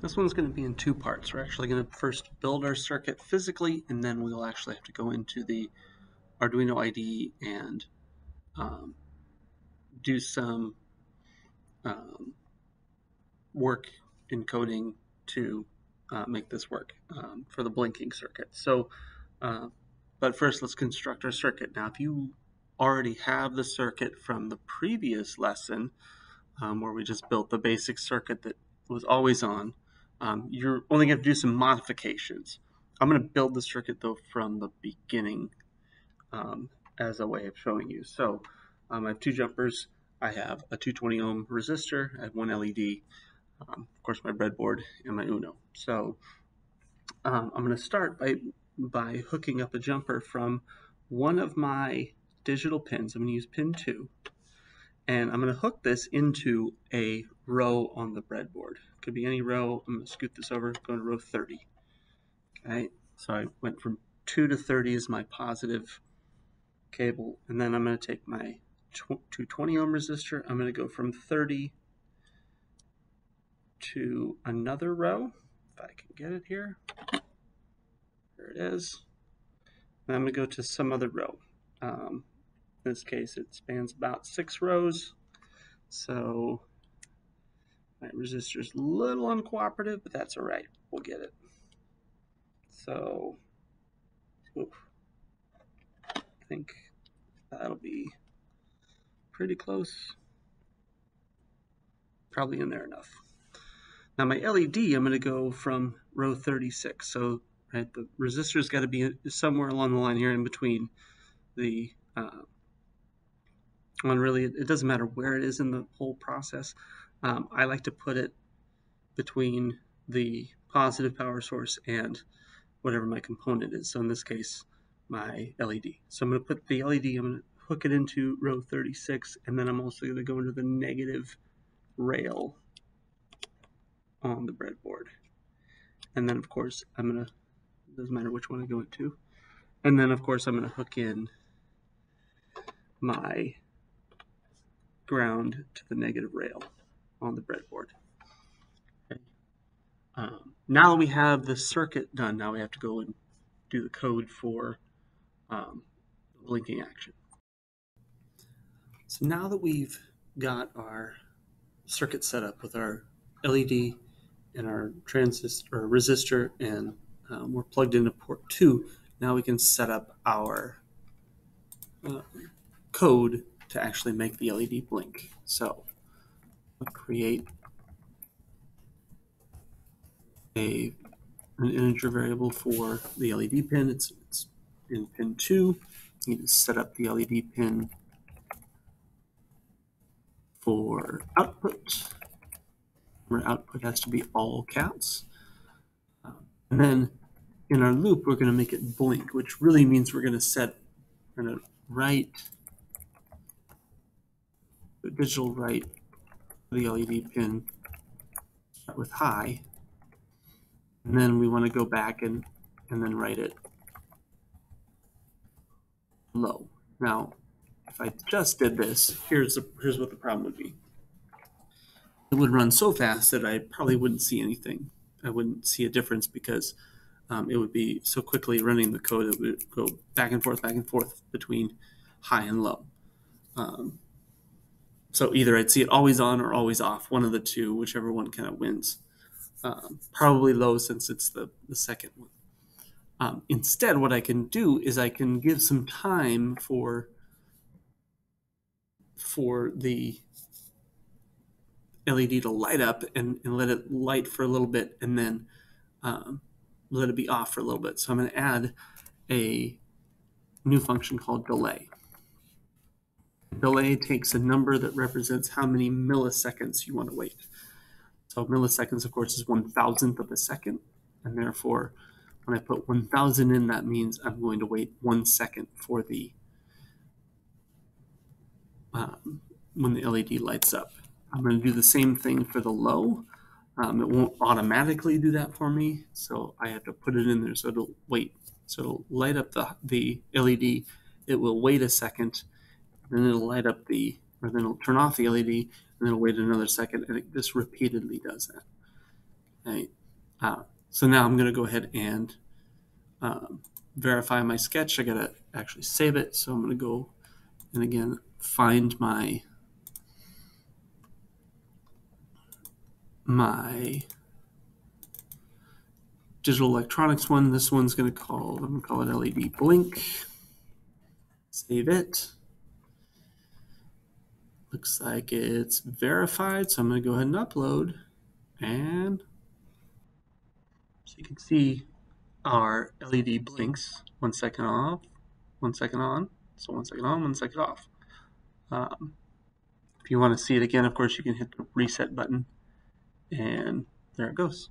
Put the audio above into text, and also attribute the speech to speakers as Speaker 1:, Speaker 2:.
Speaker 1: This one's going to be in two parts. We're actually going to first build our circuit physically, and then we'll actually have to go into the Arduino IDE and do some work in coding to make this work for the blinking circuit. So, but first let's construct our circuit. Now, if you already have the circuit from the previous lesson, where we just built the basic circuit that was always on, you're only going to do some modifications. I'm going to build the circuit though from the beginning as a way of showing you. So I have two jumpers. I have a 220 ohm resistor. I have one LED. Of course, my breadboard and my UNO. So I'm going to start by hooking up a jumper from one of my digital pins. I'm going to use pin 2. And I'm going to hook this into a row on the breadboard. It could be any row. I'm going to scoot this over, go to row 30. Okay, so I went from 2 to 30 as my positive cable, and then I'm going to take my 220 ohm resistor. I'm going to go from 30 to another row, if I can get it here. There it is. And I'm going to go to some other row. In this case, it spans about 6 rows. So my resistor is a little uncooperative, but that's all right. We'll get it. So, I think that'll be pretty close. Probably in there enough. Now my LED, I'm going to go from row 36. So, right, the resistor's got to be somewhere along the line here in between the one. Really, it doesn't matter where it is in the whole process. I like to put it between the positive power source and whatever my component is. So in this case, my LED. So I'm going to put the LED, I'm going to hook it into row 36, and then I'm also going to go into the negative rail on the breadboard. And then, of course, it doesn't matter which one I go into. And then, of course, I'm going to hook in my ground to the negative rail on the breadboard. Okay. Now that we have the circuit done, now we have to go and do the code for the blinking action. So now that we've got our circuit set up with our LED and our transistor or resistor, and we're plugged into port 2, now we can set up our code to actually make the LED blink. So I'll create an integer variable for the LED pin. It's in pin 2. You need to set up the LED pin for output. Our output has to be all caps. And then in our loop, we're going to make it blink, which really means we're going to write the digital write the LED pin with high, and then we want to go back and then write it low. Now, if I just did this, here's what the problem would be. It would run so fast that I probably wouldn't see anything. I wouldn't see a difference because it would be so quickly running the code. It would go back and forth between high and low. So either I'd see it always on or always off, one of the two, whichever one kind of wins. Probably low since it's the second one. Instead, what I can do is I can give some time for the LED to light up and let it light for a little bit, and then let it be off for a little bit. So I'm going to add a new function called delay. Delay takes a number that represents how many milliseconds you want to wait. So milliseconds, of course, is 1,000th of a second, and therefore when I put 1,000 in, that means I'm going to wait 1 second for the when the LED lights up. I'm going to do the same thing for the low. It won't automatically do that for me, so I have to put it in there so it'll wait. So it'll light up the LED. It will wait a second, then it'll light up then it'll turn off the LED, and then it'll wait another second, and it just repeatedly does that. Right? So now I'm going to go ahead and verify my sketch. I got to actually save it. So I'm going to go and again find my digital electronics one. This one's I'm going to call it LED blink. Save it. Looks like it's verified, so I'm going to go ahead and upload. And so you can see our LED blinks 1 second off, 1 second on. So 1 second on, 1 second off. If you want to see it again, of course, you can hit the reset button, and there it goes.